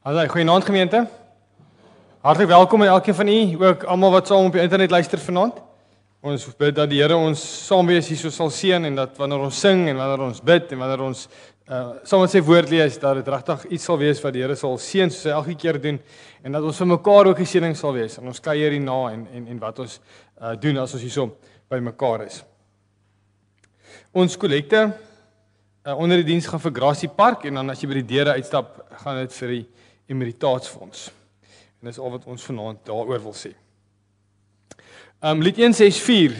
Goeienaand gemeente. Hartlik welkom aan elkeen van u, ook almal wat saam op die internet luister vanaand. Ons bid dat die Here ons saam wees hierso sal seën en dat wanneer ons sing en wanneer ons bid en wanneer ons saam met sy woord lees, dat dit regtig iets sal wees wat die Here sal seën soos hy elke keer doen en dat ons vir mekaar ook 'n seëning sal wees en ons kuier hierna en wat ons doen as ons hierso by mekaar is. Ons kollekte onder die diens gaan vir Gracie Park en dan as jy by die deure uitstap, gaan dit vir die Emeritaatsfonds. En dis al wat ons vanaand daaroor wil sê. Lied 164,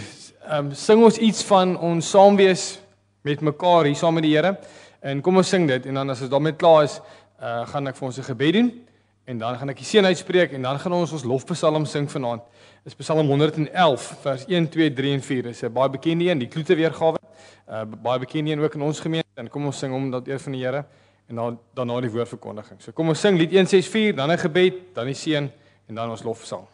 sing ons iets van ons saam wees met mekaar hier saam met die Here. En kom ons sing dit en dan as ons daarmee klaar is, gaan ek vir ons 'n gebed doen en dan gaan ek die seën uitspreek en dan gaan ons lofpsalm sing vanaand. Dis Psalm 111 vers 1, 2, 3 en 4. Dis 'n baie bekende een, die kloete weergawe. Baie bekende een ook in ons gemeente en kom ons sing hom dat eer van die Here en daarna die woordverkondiging. So kom ons sing lied 164, dan 'n gebed, dan die seën en dan ons lofpsalm.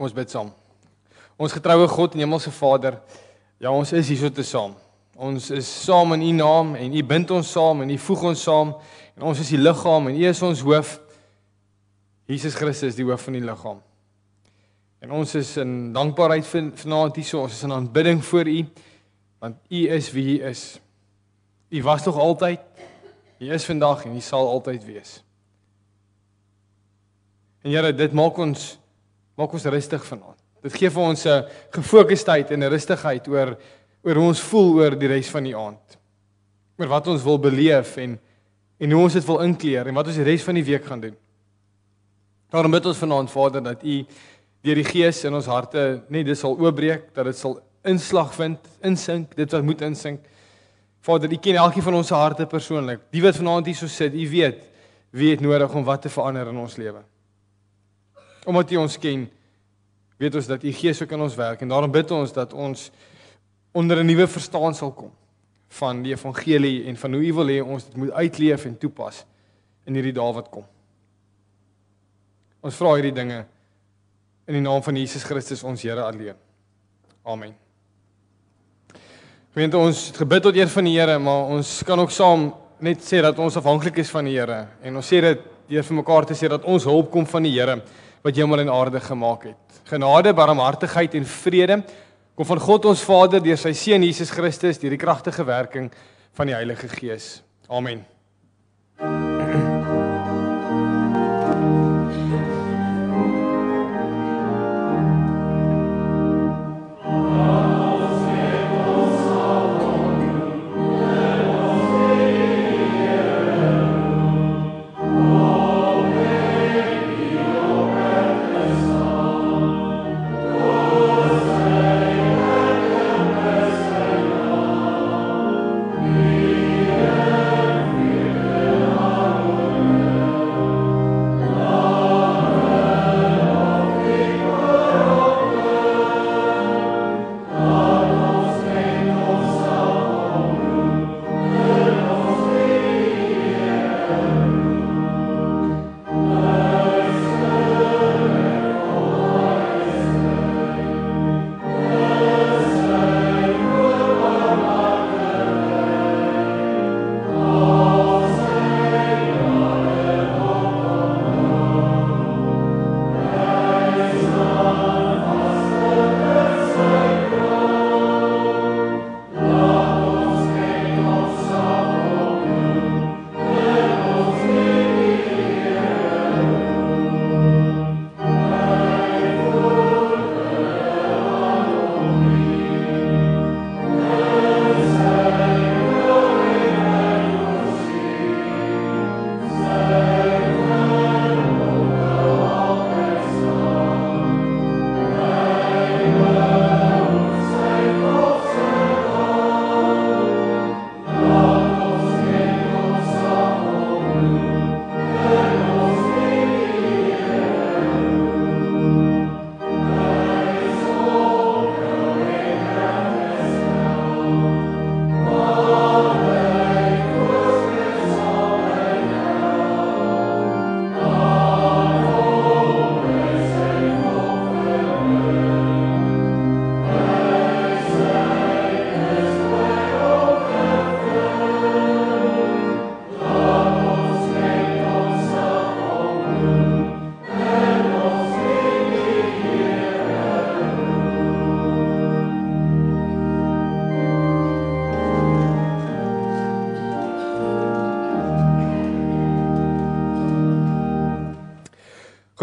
Ons bid saam. Ons getroue God en Hemelse Vader, ja, ons is hierso te saam. Ons is saam in U naam en U bind ons saam en U voeg ons saam en ons is die liggaam en U is ons hoof. Jesus Christus die hoof van die liggaam. En ons is in dankbaarheid vanaand hierso, ons is in aanbidding voor U, want U is wie U is. U was nog altyd, U is vandag en U sal altyd wees. En Here, dit maak ons rustig vanaand. Dit gee vir ons 'n gefokusdheid en 'n rustigheid oor hoe ons voel oor die res van die aand. Oor wat ons wil beleef en hoe ons dit wil inkleer en wat ons die res van die week gaan doen. Daarom bid ons vanaand, Vader, dat U deur die Gees in ons harte net dit sal oopbreek, dat dit sal inslag vind, insink, dit wat moet insink. Vader, U ken elkeen van ons se harte persoonlik. Die wat vanaand hier so sit, U weet wie het nodig om wat te verander in ons lewe. Omdat U ons ken, weet ons dat U Gees ook in ons werk en daarom bid ons dat ons onder 'n nuwe verstaan sal kom van die evangelie en van hoe U wil hê ons dit moet uitleef en toepas in hierdie dae wat kom. Ons vra hierdie dinge in die naam van Jesus Christus ons Here alleen. Amen. Gemeente, ons het gebid tot eer van die Here, maar ons kan ook saam net sê dat ons afhanklik is van die Here en ons sê dit deur vir mekaar te sê dat ons hulp kom van die Here wat hemel en aarde gemaak het. Genade, barmhartigheid en vrede kom van God ons Vader deur sy Seun Jesus Christus deur die kragtige werking van die Heilige Gees. Amen.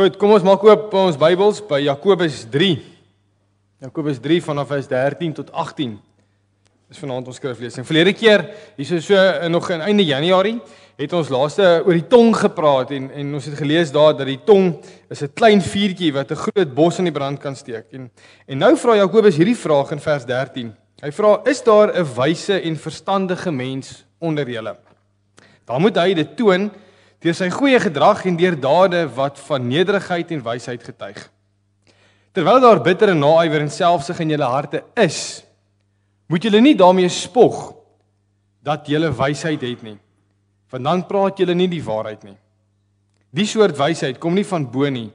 Goed, kom ons maak oop ons Bybels by Jakobus 3. Jakobus 3 vanaf vers 13 tot 18. Dis vanaand ons skriflesing. Verlede keer, hier so nog in einde Januarie, het ons laaste oor die tong gepraat en ons het gelees daar dat die tong is 'n klein vuurtjie wat 'n groot bos in die brand kan steek. En nou vra Jakobus hierdie vraag in vers 13. Hy vra: "Is daar 'n wyse en verstandige mens onder julle? Dan moet hy dit toon deur sy goeie gedrag en deur dade wat van nederigheid en wysheid getuig. Terwyl daar bittere naaiwer en selfsug in julle harte is, moet julle nie daarmee spog dat julle wysheid het nie, want dan praat julle nie die waarheid nie. Die soort wysheid kom nie van bo nie,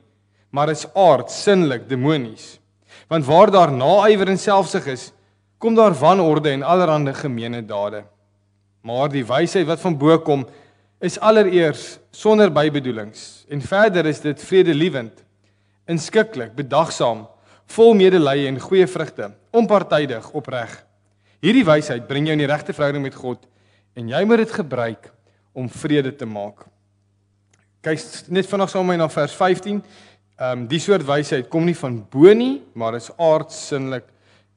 maar is aards, sinnelik, demonies. Want waar daar naaiwer en selfsug is, kom daar wanorde en allerhande gemeene dade. Maar die wysheid wat van bo kom, is allereers sonder bybedoelings, en verder is dit vredelievend, inskikkelik, bedagsaam, vol medelee en goeie vrugte, onpartydig, opreg. Hierdie wysheid bring jou in die regte verhouding met God, en jy moet dit gebruik om vrede te maak." Kyk net vinnig saam met my na vers 15. Die soort wysheid kom nie van bo nie, maar is aards, sinnelik,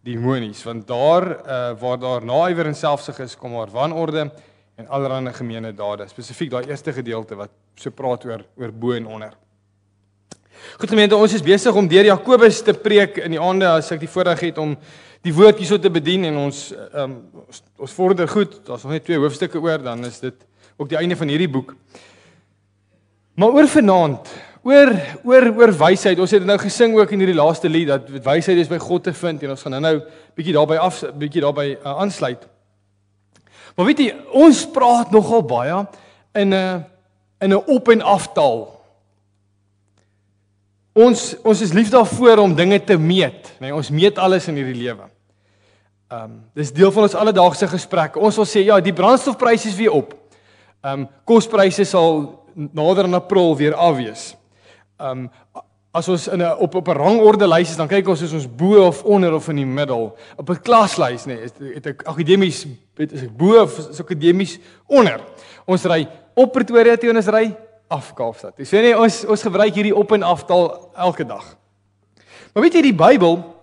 demonies. Want daar waar daar naaiwer en selfsug is, kom daar wanorde en allerhande gemeene dade. Spesifiek daai eerste gedeelte wat so praat oor bo en onder. Goed gemeente, ons is besig om deur Jakobus te preek in die aande as ek die voorreg het om die woord hierso te bedien en ons vorder goed. Daar's nog net 2 hoofstukke oor, dan is dit ook die einde van hierdie boek. Maar oor vanaand, oor wysheid. Ons het nou gesing ook in hierdie laaste lied dat wysheid is by God te vind en ons gaan nou bietjie daarby aansluit. Maar weet jy, ons praat nogal baie in 'n op en af taal. Ons is lief daarvoor om dinge te meet, nee, ons meet alles in hierdie lewe. Dis deel van ons alledaagse gesprekke. Ons wil sê, ja, die brandstofpryse is weer op. Kospryse sal nader in April weer afwees. As ons op 'n rangorde lys is, dan kyk ons is ons bo of onder of in die middel. Op 'n klaslys, nee, het ek akademies, is ek bo of is akademies onder. Ons ry op Pretoria toe en ons ry af Kaapstad. Dis sê nee, ons gebruik hierdie op en af taal elke dag. Maar weet jy, die Bybel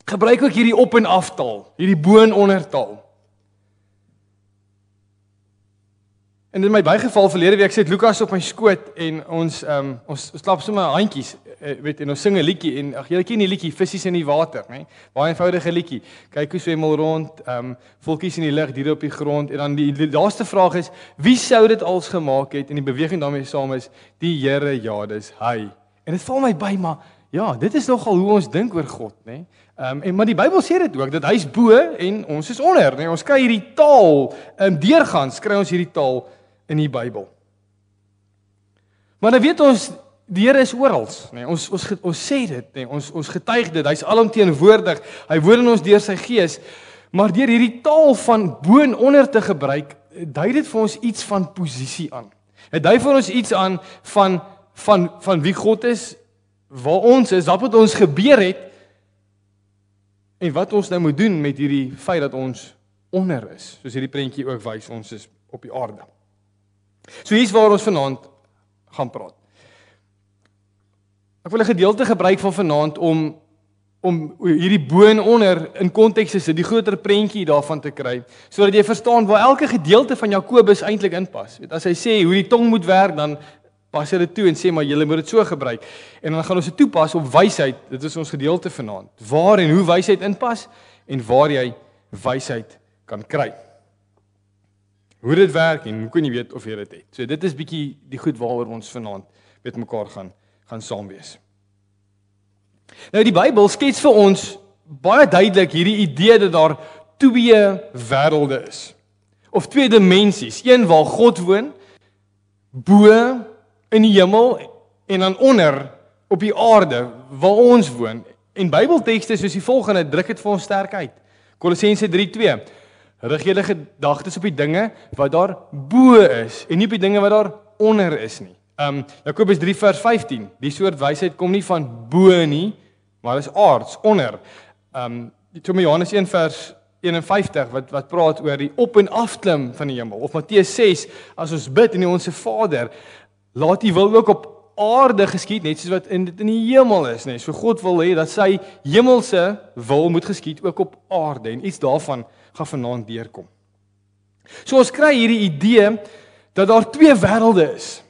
gebruik ook hierdie op en af taal, hierdie bo en onder taal. En in my bygeval verlede week sit Lukas op my skoot en ons klap sommer handjies, weet, en ons sing 'n liedjie en julle ken die liedjie Vissies in die water, né? Baie eenvoudige liedjie. Kyk hoe swem hulle rond, voeltjies in die lug, diere op die grond en dan die laaste vraag is: wie sou dit als gemaak het? En die beweging daarmee saam is: die Here, ja, dis hy. En dit val my by, maar ja, dit is nogal hoe ons dink oor God, né? Maar die Bybel sê dit ook dat hy's bo en ons is onder, né? Ons kry hierdie taal deurgangs, kry ons hierdie taal in die Bybel. Maar dan weet ons, die Here is oral, nee, ons sê dit, nee, ons getuig dit, hy's alomteenwoordig, hy woon in ons deur sy gees, maar deur hierdie taal van bo en onder te gebruik, dui dit vir ons iets van posisie aan. Dit dui vir ons iets aan van wie God is, waar ons is, wat met ons gebeur het, en wat ons nou moet doen met hierdie feit dat ons onder is, soos hierdie prentjie ook wys, ons is op die aarde. So hier's waar ons vanaand gaan praat. Ek wil 'n gedeelte gebruik van vanaand om hierdie bo en onder in konteks te sit, die groter prentjie daarvan te kry, sodat jy verstaan waar elke gedeelte van Jakobus eintlik inpas. As hy sê hoe die tong moet werk, dan pas hy dit toe en sê maar julle moet dit so gebruik. En dan gaan ons dit toepas op wysheid. Dit is ons gedeelte vanaand. Waar en hoe wysheid inpas en waar jy wysheid kan kry. Hoe dit werk en hoe kan jy weet of jy dit het. So dit is bietjie die goed waaroor ons vanaand met mekaar gaan saam wees. Nou die Bybel skets vir ons baie duidelik hierdie idee dat daar 2 wêrelde is. Of 2 dimensies, een waar God woon, bo in die hemel en dan onder op die aarde waar ons woon. En Bybeltekste soos die volgende druk dit vir ons sterk uit. Kolossense 3:2. Rig julle gedagtes op die dinge wat daar bo is en nie op die dinge wat daar onder is nie. Jakobus 3 vers 15. Die soort wysheid kom nie van bo nie, maar is aards, onder. Johannes 1 vers 51 wat praat oor die op en afklim van die hemel. Of Matteus 6, as ons bid en Onse Vader, laat U wil ook op aarde geskied, net soos wat dit in die hemel is, nee. So God wil hê dat sy hemelse wil moet geskied ook op aarde en iets daarvan gaan vanaand deurkom. So ons kry hierdie idee dat daar twee wêrelde is.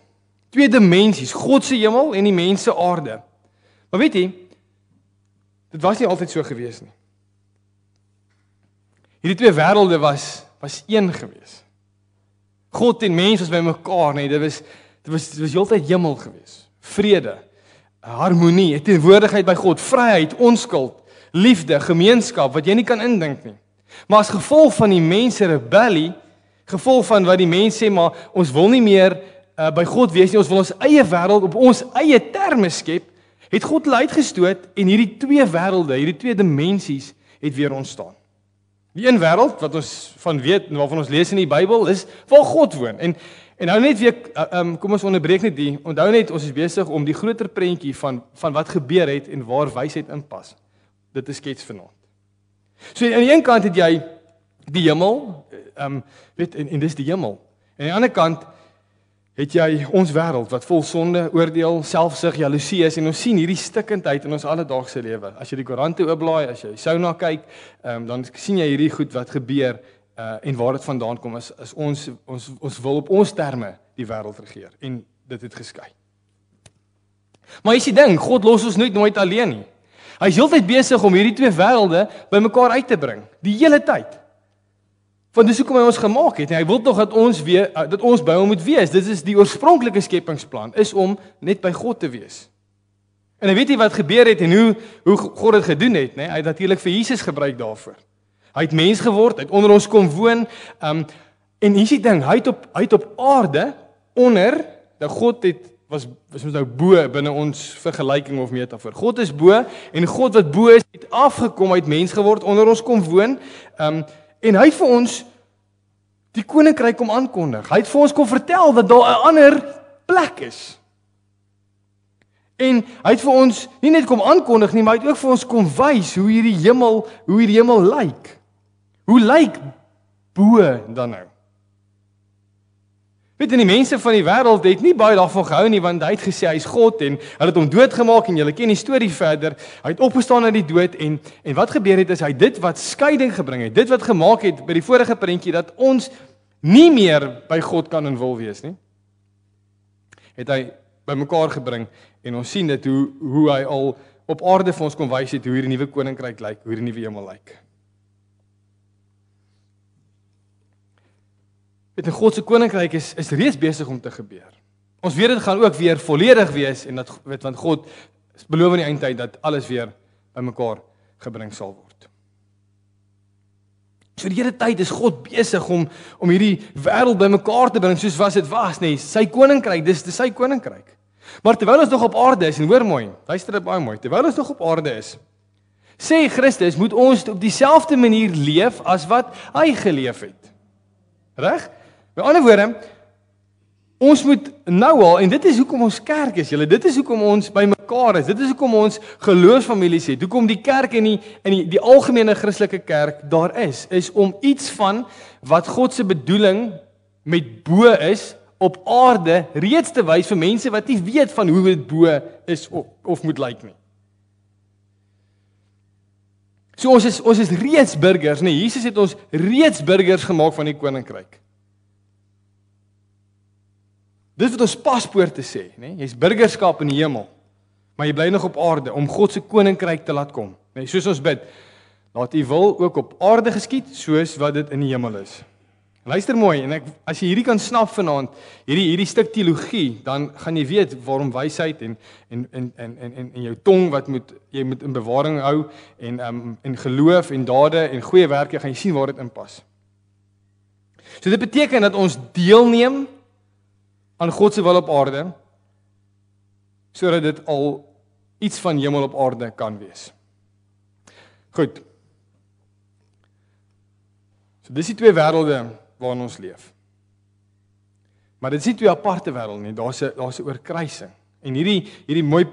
Twee dimensies, God se hemel en die mens se aarde. Maar weet jy, dit was nie altyd so gewees nie. Hierdie twee wêrelde was een gewees. God en mens was by mekaar, nee, dit was heeltyd hemel gewees. Vrede, harmonie, teenwoordigheid by God, vryheid, onskuld, liefde, gemeenskap wat jy nie kan indink nie. Maar as gevolg van die mense rebellie, gevolg van wat die mense sê, maar ons wil nie meer by God wees nie, ons wil ons eie wêreld op ons eie terme skep, het God hulle uitgestoot en hierdie twee wêrelde, hierdie twee dimensies het weer ontstaan. Die een wêreld wat ons van weet en waarvan ons lees in die Bybel is waar God woon. En nou net weer kom ons onderbreek net die. Onthou net ons is besig om die groter prentjie van wat gebeur het en waar wysheid inpas. Dit is skets vanaand. So aan die een kant het jy die hemel, weet en dis die hemel. En aan die ander kant het jy ons wêreld wat vol sonde, oordeel, selfsug, jaloesie is en ons sien hierdie stikkendheid in ons alledaagse lewe. As jy die koerante oopblaai, as jy sauna kyk, dan sien jy hierdie goed wat gebeur en waar dit vandaan kom is ons wil op ons terme die wêreld regeer en dit het geskei. Maar is die ding, God los ons nooit alleen nie. Hy is heeltyd besig om hierdie twee wêrelde bymekaar uit te bring, die hele tyd. Want dis hoekom hy ons gemaak het. En hy wil tog dat ons by hom moet wees. Dit is die oorspronklike skepingsplan, is om net by God te wees. En dan weet jy wat gebeur het en hoe God dit gedoen het, né? Hy het natuurlik vir Jesus gebruik daarvoor. Hy het mens geword, hy het onder ons kom woon. En hier is die ding, hy het op aarde onder, dat God was ons nou bo binne ons vergelyking of metafoor. God is bo en God wat bo is, het afgekom, hy het mens geword, onder ons kom woon. En hy het vir ons die koninkryk kom aankondig. Hy het vir ons kom vertel dat daar 'n ander plek is. En hy het vir ons nie net kom aankondig nie, maar hy het ook vir ons kom wys hoe hierdie hemel lyk. Hoe lyk bo dan nou? Weet jy, die mense van die wêreld het nie baie daarvan gehou nie, want hy het gesê hy is God en hulle het hom doodgemaak en julle ken die storie verder. Hy het opgestaan uit die dood en wat gebeur het is hy dit wat skeiding gebring het, dit wat gemaak het by die vorige prentjie dat ons nie meer by God kan en wil wees nie, het hy bymekaar gebring en ons sien dit hoe hy al op aarde vir ons kom wys het hoe hierdie nuwe koninkryk lyk, hoe hierdie nuwe hemel lyk. En God se koninkryk is reeds besig om te gebeur. Ons weet dit gaan ook weer volledig wees en want God beloof in die eindtyd dat alles weer bymekaar gebring sal word. So die hele tyd is God besig om hierdie wêreld bymekaar te bring soos wat dit was, nee, sy koninkryk, dis sy koninkryk. Maar terwyl ons nog op aarde is en hoor mooi, luister dit baie mooi, terwyl ons nog op aarde is, sê Christus moet ons op dieselfde manier leef as wat hy geleef het. Reg? Met ander woorde, ons moet nou al, en dit is hoekom ons kerk is, julle, dit is hoekom ons by mekaar is, dit is hoekom ons geloofsfamilies het, hoekom die kerk en die algemene Christelike kerk daar is om iets van wat God se bedoeling met bo is, op aarde reeds te wys vir mense wat nie weet van hoe dit bo is of moet lyk nie. So ons is reeds burgers, nee, Jesus het ons reeds burgers gemaak van die koninkryk. Dit wat ons paspoorte sê, nee, jy's burgerskap in die hemel, maar jy bly nog op aarde om God se koninkryk te laat kom. Nee, soos ons bid, laat U wil ook op aarde geskied soos wat dit in die hemel is. Luister mooi, en as jy hierdie kan snap vanaand, hierdie stuk teologie, dan gaan jy weet waarom wysheid en jou tong jy moet in bewaring hou en geloof en dade en goeie werke gaan jy sien waar dit inpas. So dit beteken dat ons deelneem aan God se wil op aarde, sodat dit al iets van hemel op aarde kan wees. Goed. So dis die twee wêrelde waarin ons leef. Maar dit is nie twee aparte wêrelde nie, daar's 'n oorkruising. En hierdie mooi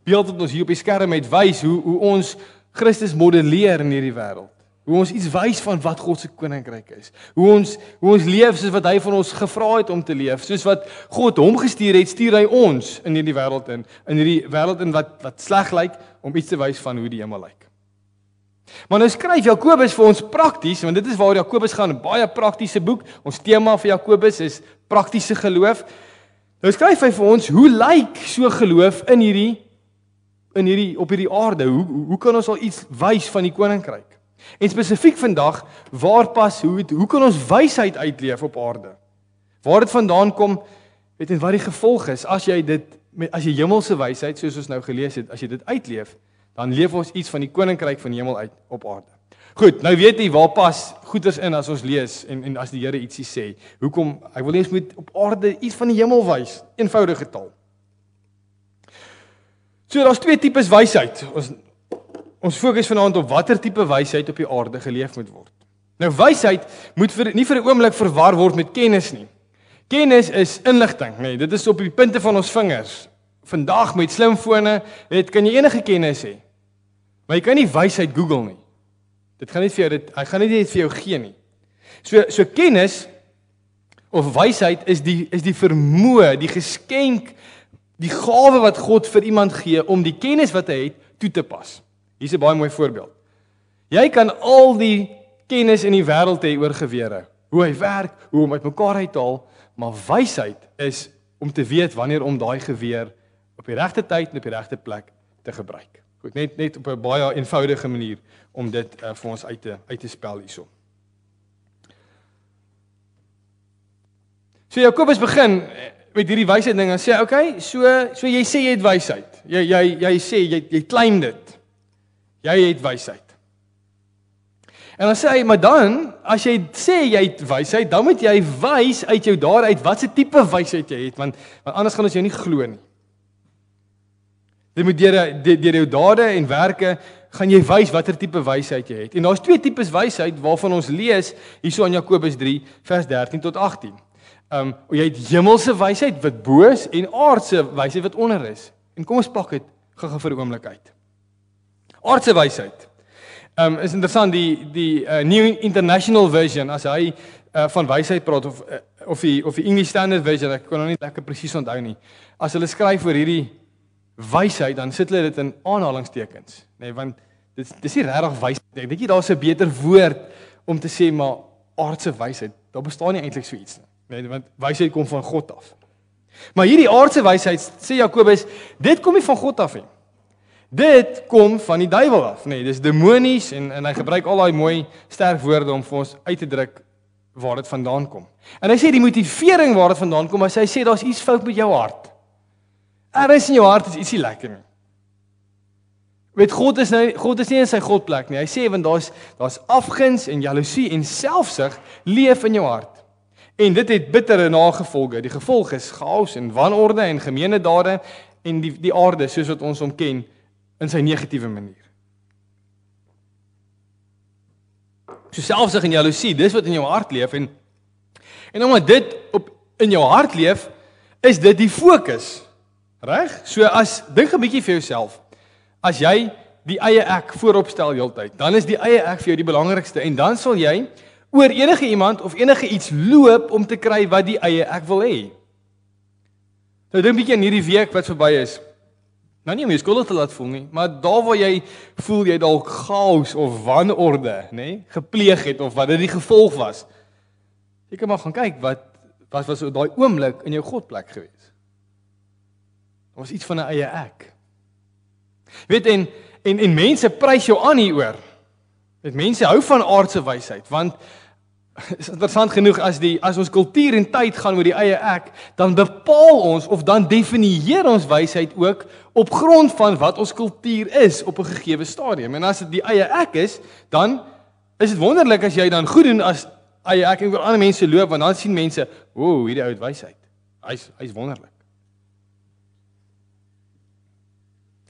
beeld wat ons hier op die skerm het wys hoe ons Christus modelleer in hierdie wêreld. Hoe ons iets wys van wat God se koninkryk is. Hoe ons leef soos wat hy van ons gevra het om te leef. Soos wat God hom gestuur het, stuur hy ons in hierdie wêreld in hierdie wêreld in wat sleg lyk, om iets te wys van hoe die hemel lyk. Maar nou skryf Jakobus vir ons prakties, want dit is waar Jakobus gaan, 'n baie praktiese boek. Ons tema vir Jakobus is praktiese geloof. Nou skryf hy vir ons, hoe lyk so geloof op hierdie aarde? Hoe kan ons al iets wys van die koninkryk? En spesifiek vandag, hoe kan ons wysheid uitleef op aarde? Waar dit vandaan kom, weet en wat die gevolg is, as jy hemelse wysheid, soos ons nou gelees het, as jy dit uitleef, dan leef ons iets van die koninkryk van die hemel uit op aarde. Goed, nou weet jy waar pas goeders in as ons lees en as die Here ietsie sê. Hoekom? Hy wil eens moet op aarde iets van die hemel wys, eenvoudige taal. So daar's twee tipes wysheid. Ons fokus vanaand op watter tipe wysheid op die aarde geleef moet word. Nou wysheid moet nie vir 'n oomblik verwar word met kennis nie. Kennis is inligting, nee, dit is op die punte van ons vingers. Vandag met slimfone, kan jy enige kennis hê. Maar jy kan nie wysheid Google nie. Hy gaan nie net vir jou gee nie. So kennis of wysheid is die vermoë, die geskenk, die gawe wat God vir iemand gee om die kennis wat hy het toe te pas. Hier is 'n baie mooi voorbeeld. Jy kan al die kennis in die wêreld hê oor gewere, hoe hy werk, hoe hom uitmekaar uithaal, maar wysheid is om te weet wanneer om daai geweer op die regte tyd en op die regte plek te gebruik. Goed, net op 'n baie eenvoudige manier om dit vir ons uit te spel hierso. So Jakobus begin met hierdie wysheid ding en sê, okay, so jy sê jy het wysheid. Jy sê jy claim dit. Jy het wysheid. En dan sê hy, maar dan, as jy sê jy het wysheid, dan moet jy wys uit jou daaruit wat se tipe wysheid jy het, want anders gaan ons jou nie glo nie. Dit moet deur jou dade en werke gaan jy wys watter tipe wysheid jy het. En daar's twee tipes wysheid waarvan ons lees hierso in Jakobus 3 vers 13 tot 18. Jy het hemelse wysheid wat bo is en aardse wysheid wat onder is. En kom ons pak dit gou vir 'n oomblik uit. Aardse wysheid. Is interessant die New International Version as hy van wysheid praat of die English Standard Version, ek kan nou nie lekker presies onthou nie. As hulle skryf oor hierdie wysheid, dan sit hulle dit in aanhalingstekens, nee, want dit is nie regtig wysheid. Ek dink daar's 'n beter woord om te sê maar aardse wysheid. Daar bestaan nie eintlik so iets nie. Nee, want wysheid kom van God af. Maar hierdie aardse wysheid, sê Jakobus, dit kom nie van God af nie. Dit kom van die duiwel af, nee, dis demonies en hy gebruik al daai mooi sterk woorde om vir ons uit te druk waar dit vandaan kom. En hy sê die motivering waar dit vandaan kom, as hy sê daar's iets fout met jou hart. Ergens in jou hart is ietsie lekker nie. Weet God is nie in sy godplek nie. Hy sê want daar's afguns en jaloesie en selfsug leef in jou hart. En dit het bittere nagevolge. Die gevolg is chaos en wanorde en gemeene dade en die aarde soos wat ons hom ken in sy negatiewe manier. So selfsug en jaloesie, dis wat in jou hart leef en omdat dit in jou hart leef, is dit die fokus. Reg? So dink 'n bietjie vir jouself. As jy die eie ek voorop stel heeltyd, dan is die eie ek vir jou die belangrikste en dan sal jy oor enige iemand of enige iets loop om te kry wat die eie ek wil hê. Nou dink 'n bietjie aan hierdie week wat verby is. Nou nie om jou skuldig te laat voel nie, maar daar waar jy voel jy dalk chaos of wanorde, nê, gepleeg het of wat dit die gevolg was. Jy kan maar gaan kyk wat was daai oomblik in jou Godplek gewees. Daar was iets van 'n eie ek. Weet en mense prys jou aan hieroor. Weet mense hou van aardse wysheid, want is interessant genoeg as ons kultuur en tyd gaan oor die eie ek, dan bepaal ons of dan definieer ons wysheid ook op grond van wat ons kultuur is op 'n gegeewe stadium. En as dit die eie ek is, dan is dit wonderlik as jy dan goed doen as eie ek en oor ander mense loop, want dan sien mense, "O, hierdie ou het wysheid. Hy's wonderlik."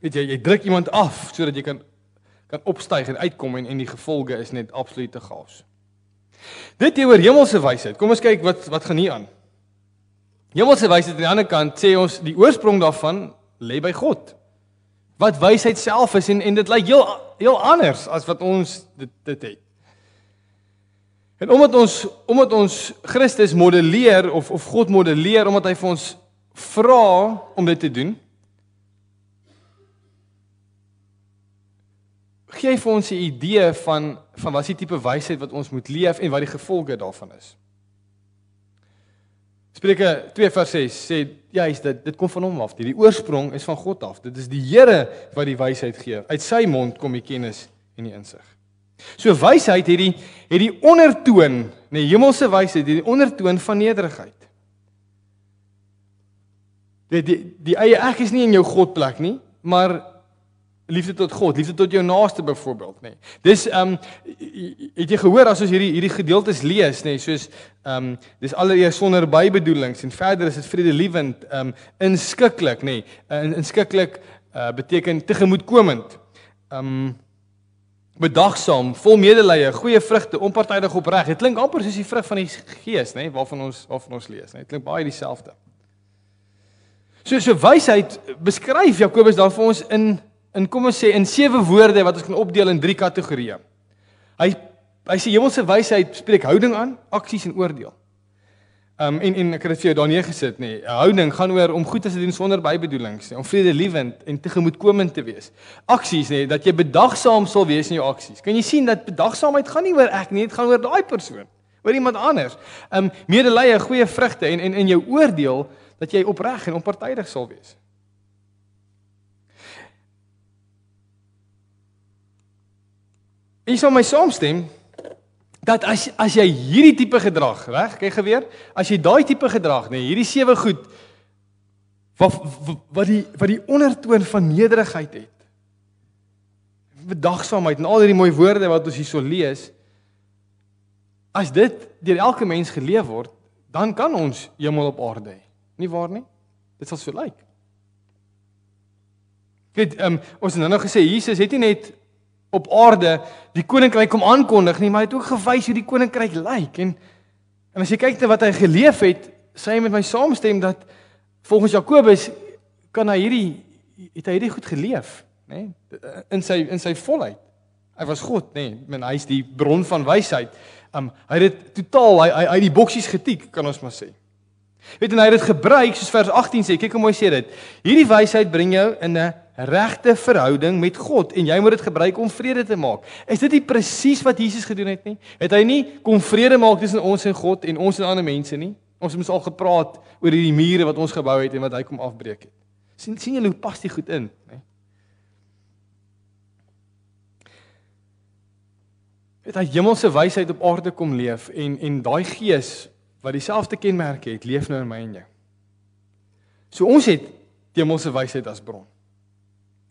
Weet jy druk iemand af sodat jy kan opstyg en uitkom en die gevolge is net absolute chaos. Dit oor hemelse wysheid. Kom ons kyk wat gaan hier aan. Hemelse wysheid aan die ander kant sê ons die oorsprong daarvan lê by God. Wat wysheid self is en dit lyk heel anders as wat ons dit het. En omdat ons Christus modelleer of God modelleer omdat hy vir ons vra om dit te doen, gee hy vir ons 'n idee van wat is die tipe wysheid wat ons moet leef en wat die gevolge daarvan is. Spreuke 2:6 sê juist dit kom van hom af. Die oorsprong is van God af. Dit is die Here wat die wysheid gee. Uit sy mond kom die kennis en die insig. So wysheid het die ondertoon, hemelse wysheid, die ondertoon van nederigheid. Die eie ek is nie in jou Godplek nie, maar liefde tot God, liefde tot jou naaste byvoorbeeld, Dis het jy gehoor as ons hierdie gedeeltes lees, soos dis allereers sonder bybedoelings en verder is dit vredelievend, inskikkelik, inskikkelik beteken tegemoetkomend, bedagsaam, vol medelee, goeie vrugte, onpartydig opreg. Dit klink amper soos die vrug van die Gees, waarvan ons lees, Dit klink baie dieselfde. So wysheid beskryf Jakobus dan vir ons kom ons sê, in 7 woorde wat ons kan opdeel in 3 kategorieë. Hy sê hemelse wysheid spreek houding aan, aksies en oordeel. En ek het dit vir jou daar neergesit, houding gaan oor om goed te doen sonder bybedoelings, om vredelievend en tegemoetkomend te wees. Aksies, dat jy bedagsaam sal wees in jou aksies. Kan jy sien dat bedagsaamheid gaan nie oor ek nie, dit gaan oor daai persoon, oor iemand anders. Medelee, goeie vrugte en in jou oordeel dat jy opreg en onpartydig sal wees. En jy sal my saamstem dat as jy hierdie tipe gedrag, reg, kyk geweer, as jy daai tipe gedrag, hierdie 7 goed wat die ondertoon van nederigheid het, bedagsaamheid en al hierdie mooi woorde wat ons hierso lees, as dit deur elke mens geleef word, dan kan ons hemel op aarde hê. Nie waar nie? Dit sal so lyk. Ons het nou gesê Jesus het nie net op aarde die koninkryk kom aankondig nie, maar hy het ook gewys hoe die koninkryk lyk. En as jy kyk na wat hy geleef het, sê hy met my saamstem dat volgens Jakobus het hy hierdie goed geleef, in sy volheid. Hy was God, hy is die bron van wysheid. Hy het dit totaal, hy het die boksies getik, kan ons maar sê. En hy het dit gebruik, soos vers 18 sê, kyk hoe mooi sê dit, hierdie wysheid bring jou in 'n regte verhouding met God, en jy moet dit gebruik om vrede te maak. Is dit nie presies wat Jesus gedoen het nie? Het hy nie kom vrede maak tussen ons en God, en ons en ander mense nie? Ons het mos al gepraat oor die mure wat ons gebou het, en wat hy kom afbreek het. Sien julle hoe pas die goed in? Het hy hemelse wysheid op aarde kom leef, en daai gees, wat dieselfde kenmerke het, leef nou in my en jou. So ons het die hemelse wysheid as bron.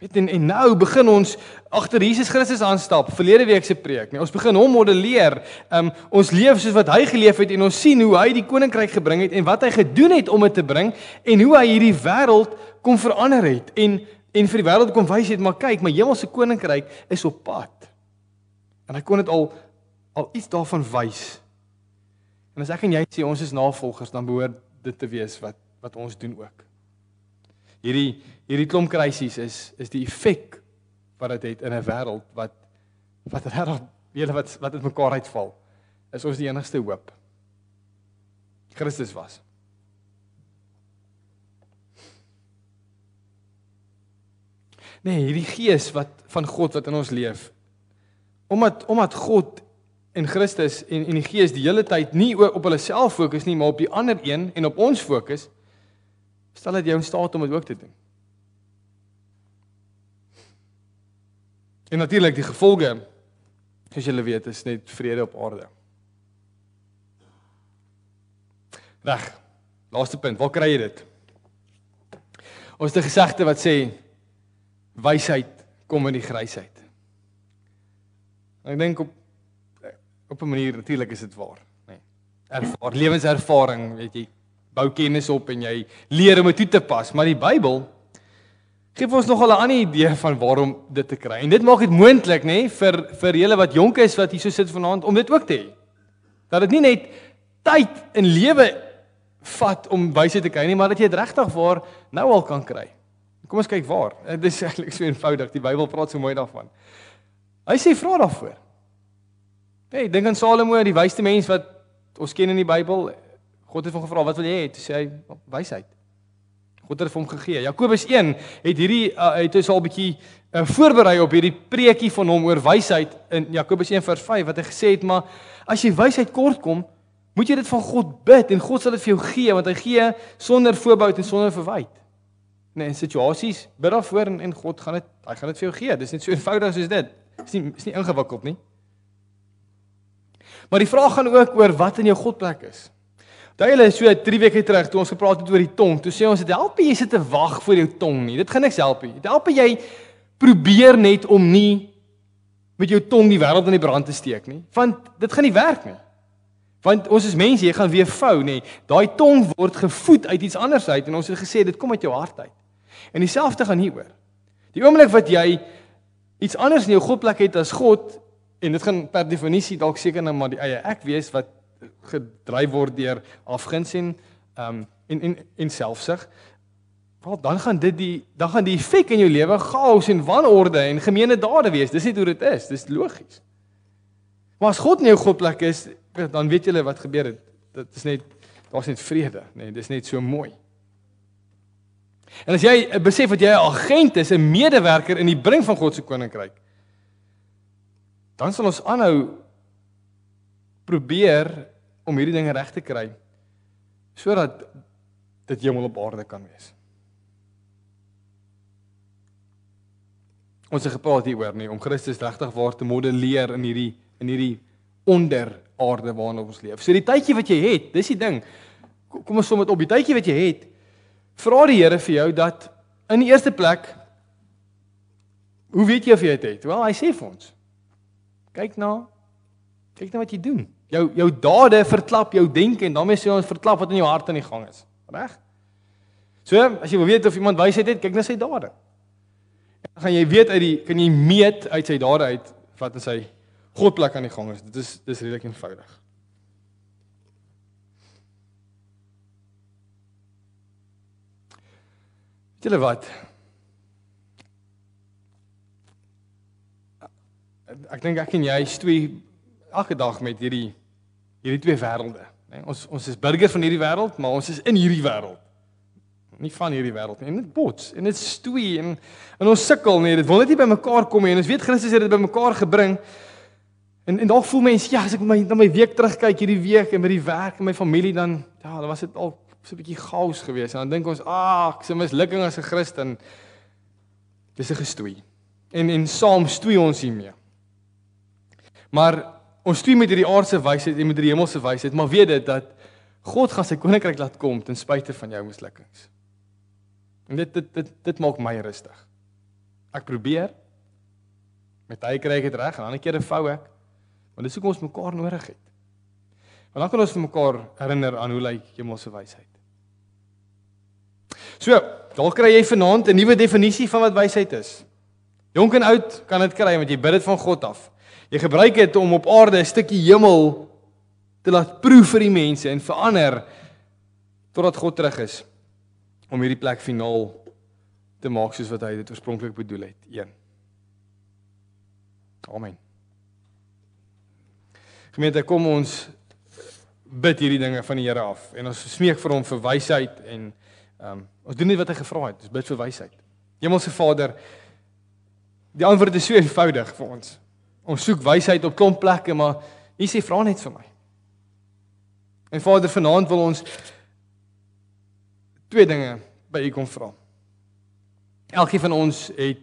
En nou begin ons agter Jesus Christus aanstap, verlede week se preek. Ons begin hom modelleer, ons leef soos wat hy geleef het, en ons sien hoe hy die koninkryk gebring het, en wat hy gedoen het om dit te bring, en hoe hy hierdie wêreld kom verander het, en vir die wêreld kom wys het, maar kyk, my hemelse koninkryk is op pad. En hy kon dit al iets daarvan wys. En as ek en jy sê ons is navolgers, dan behoort dit te wees wat ons doen ook. Hierdie klomp krisis is die effek wat dit het in 'n wêreld wat uit mekaar uitval. Is ons die enigste hoop. Christus was. Hierdie gees van God wat in ons leef, omdat God en Christus en die Gees die hele tyd nie op hulle self fokus nie, maar op die ander een en op ons fokus, stel dit jou in staat om dit ook te doen. En natuurlik die gevolge, soos julle weet, is net vrede op aarde. Reg, laaste punt, waar kry jy dit? Ons het 'n gesegde wat sê, wysheid kom in die grysheid. Ek dink op 'n manier, natuurlik is dit waar. Lewenservaring, weet jy, bou kennis op en jy leer om dit toe te pas, maar die Bybel gee vir ons nogal 'n ander idee van waarom dit te kry. En dit maak dit moontlik, vir julle wat jonk is wat hier so sit vanaand om dit ook te hê. Dat dit nie net tyd en lewe vat om wysheid te kry nie, maar dat jy dit regtig waar nou al kan kry. Kom ons kyk waar. Dit is eintlik so eenvoudig. Die Bybel praat so mooi daarvan. Hy sê vra daarvoor. Nee, dink aan Salomo, die wysste mens wat ons ken in die Bybel. God het hom gevra, wat wil jy hê? Toe sê hy, wysheid. God het vir hom gegee. Jakobus 1 het het al 'n bietjie voorberei op hierdie preekie van hom oor wysheid in Jakobus 1 vers 5 wat hy gesê het, maar as jy wysheid kort kom, moet jy dit van God bid en God sal dit vir jou gee, want hy gee sonder voorbehoud en sonder verwyte. Nee, in situasies bid daarvoor en God gaan dit vir jou gee. Dis net so eenvoudig soos dit. Is nie ingewikkeld nie. Maar die vraag gaan ook oor wat in jou Godplek is. Hulle so 3 weke terug toe ons gepraat het oor die tong, toe sê ons dit help jy sit te wag vir jou tong nie. Dit gaan niks help nie. Dit help jy probeer net om nie met jou tong die wêreld in die brand te steek nie, want dit gaan nie werk nie. Want ons is mense, jy gaan weer vou nê. Daai tong word gevoed uit iets anders uit en ons het gesê dit kom uit jou hart uit. En dieselfde gaan hieroor. Die oomblik wat jy iets anders in jou Godplek het as God, en dit gaan per definisie dalk seker nou maar die eie ek wees wat gedryf word deur afguns en selfsug. Wel, dan gaan die effek in jou lewe chaos en wanorde en gemeene dade wees. Dis nie hoe dit is, dis logies. Maar as God in jou Godplek is, dan weet julle wat gebeur het. Daar's net vrede, nee, dis net so mooi. En as jy besef dat jy 'n agent is, 'n medewerker in die bring van God se koninkryk, dan sal ons aanhou probeer om hierdie dinge reg te kry, sodat dit hemel op aarde kan wees. Ons het gepraat hieroor nie, om Christus regtig waar te modelleer in hierdie onderaarde waarin ons leef. So die tydjie wat jy het, dis die ding. Kom ons som dit op, die tydjie wat jy het, vra die Here vir jou dat in die eerste plek, hoe weet jy of jy dit het? Wel, hy sê vir ons. Kyk na wat jy doen. Jou dade verklap jou denke en daarmee sê ons verklap wat in jou hart aan die gang is. Reg? So, as jy wil weet of iemand wysheid het, kyk na sy dade. En dan gaan jy weet kan jy meet uit sy dade uit wat in sy Godplek aan die gang is. Dis redelik eenvoudig. Weet julle wat? Ek dink ek en jy stoei elke dag met hierdie twee wêrelde. Ons is burger van hierdie wêreld, maar ons is in hierdie wêreld. Nie van hierdie wêreld nie. En dit bots en dit stoei en ons sukkel nie. Dit wil net nie by mekaar kom nie. En ons weet Christus het dit by mekaar gebring. En dalk voel mense, ja, as ek na my week terugkyk hierdie week en met die werk en my familie dan was dit al so 'n bietjie chaos geweest. En dan dink ons, ek se mislukking as 'n Christen. Dis 'n gestoei. En saam stoei ons hiermee. Maar ons stoei met hierdie aardse wysheid en met die hemelse wysheid, maar weet dit dat God gaan sy koninkryk laat kom ten spyte van jou mislukkings. En dit maak my rustig. Ek probeer, met hy kry ek dit reg, en ander kere vou ek, want dis hoekom ons mekaar nodig het. Want dan kan ons vir mekaar herinner aan hoe lyk hemelse wysheid. So, dalk kry jy vanaand 'n nuwe definisie van wat wysheid is. Jonk en oud kan dit kry, want jy bid dit van God af. Jy gebruik dit om op aarde 'n stukkie hemel te laat proe vir die mense en verander totdat God terug is om hierdie plek finaal te maak soos wat hy dit oorspronklik bedoel het. 1. Amen. Gemeente, kom ons bid hierdie dinge van die Here af en ons smeek vir hom vir wysheid en ons doen net wat hy gevra het. Ons bid vir wysheid. Hemelse Vader, die antwoord is so eenvoudig vir ons. Ons soek wysheid op klomp plekke, maar U sê vra net vir my. En Vader, vanaand wil ons 2 dinge by U kom vra. Elkeen van ons het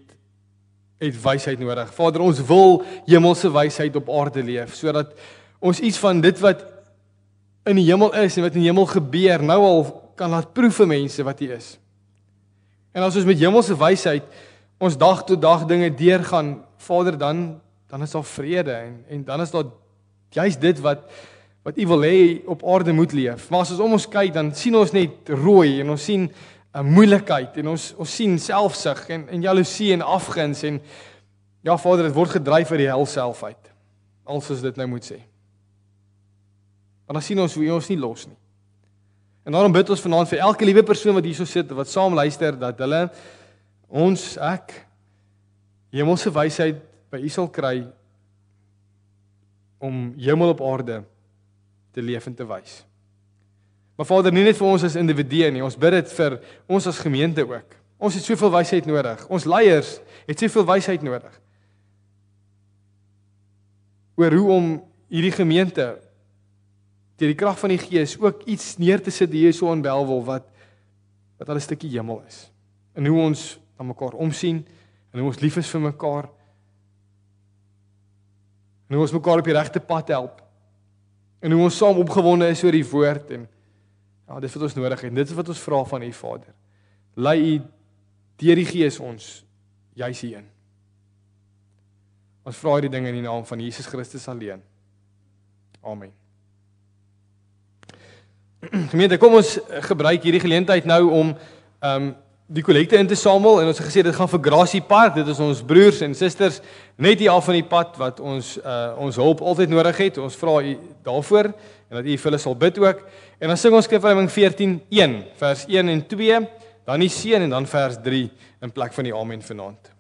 wysheid nodig. Vader, ons wil hemelse wysheid op aarde leef, sodat ons iets van dit wat in die hemel is en wat in die hemel gebeur, nou al kan laat proef vir mense wat U is. En as ons met hemelse wysheid ons dag tot dag dinge deurgaan, Vader, dan is daar vrede en dan is daar juist dit wat U wil hê op aarde moet leef. Maar as ons om ons kyk, dan sien ons net rooi en ons sien 'n moeilikheid en ons sien selfsug en jaloesie en afguns en ja, Vader, dit word gedryf uit die hel self uit. Al soos dit nou moet sê. Maar dan sien ons hoe U ons nie los nie. En daarom bid ons vanaand vir elke liewe persoon wat hierso sit, wat saam luister, dat hulle hemelse wysheid by U sal kry, om hemel op aarde te leef en te wys. Maar Vader, nie net vir ons as individue nie, ons bid dit vir ons as gemeente ook. Ons het soveel wysheid nodig. Ons leiers het soveel wysheid nodig. Oor hoe om hierdie gemeente deur die krag van die Gees ook iets neer te sit hier so in Bellville wat al 'n stukkie hemel is. En hoe ons aan mekaar omsien en hoe ons lief is vir mekaar. En hoe ons mekaar op die regte pad help. En hoe ons saam opgewonde is oor die woord en ja, dit is wat ons nodig het. Dit is wat ons vra van U Vader. Lei U deur die Gees ons juis hierin. Ons vra hierdie dinge in die naam van Jesus Christus alleen. Amen. Gemeente, kom ons gebruik hierdie geleentheid nou om die kollekte in te samel en ons het gesê dit gaan vir Gracie Park. Dit is ons broers en susters net hier af van die pad wat ons hulp altyd nodig het. Ons vra U daarvoor en dat U vir hulle sal bid ook. En dan sing ons Skrifgedeelte 14:1 vers 1 en 2, dan die seën en dan vers 3 in plek van die amen vanaand.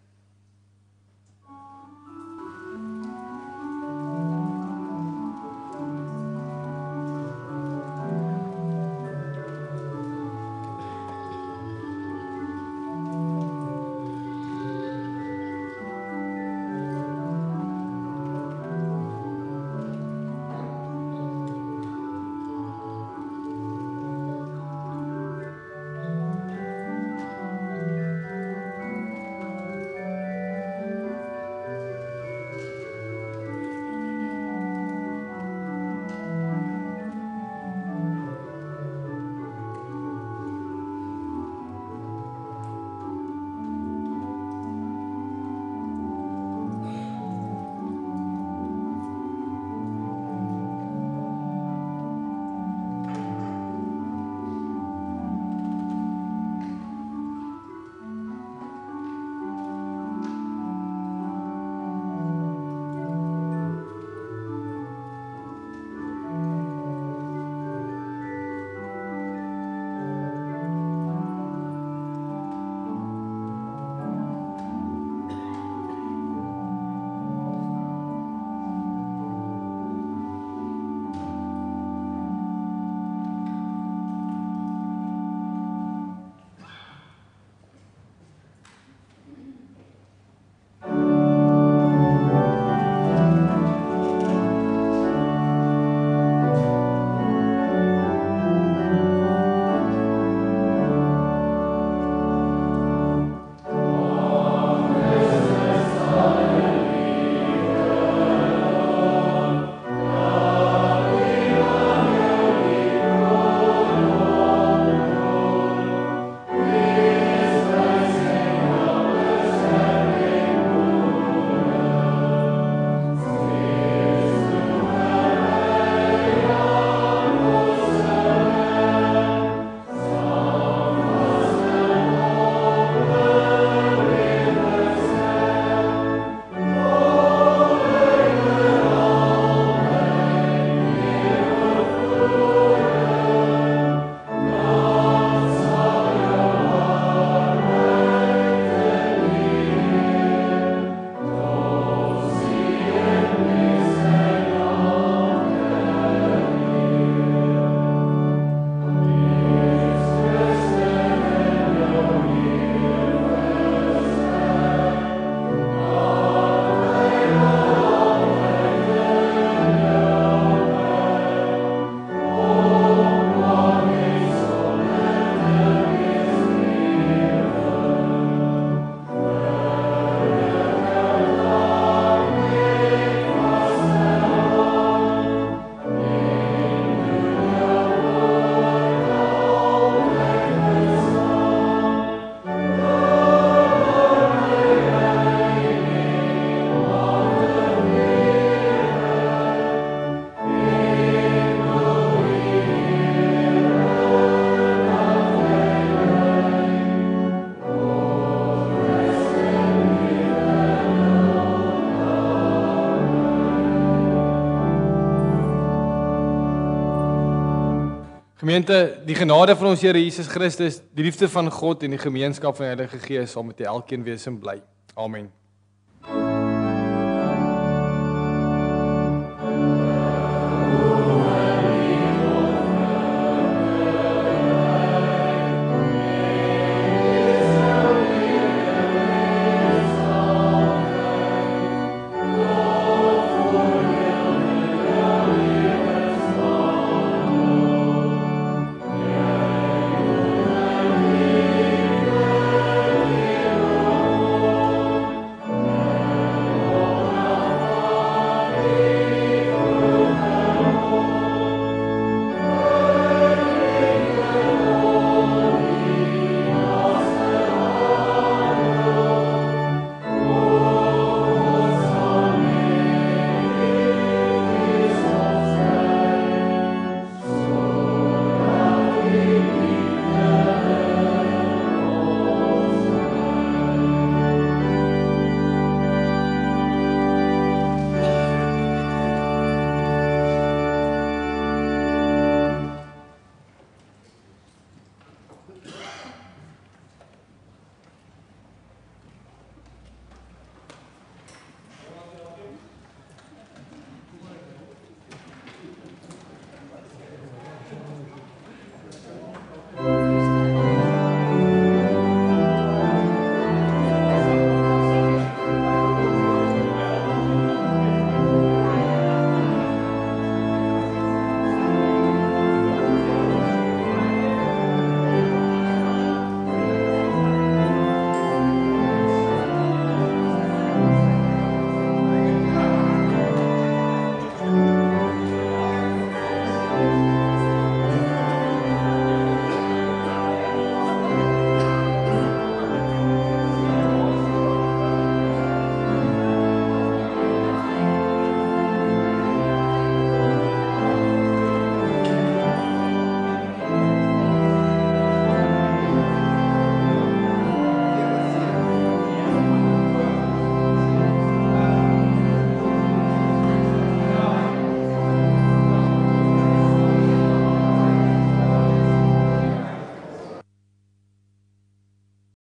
Gemeente, die genade van ons Here Jesus Christus, die liefde van God en die gemeenskap van die Heilige Gees sal met elkeen wees en bly. Amen.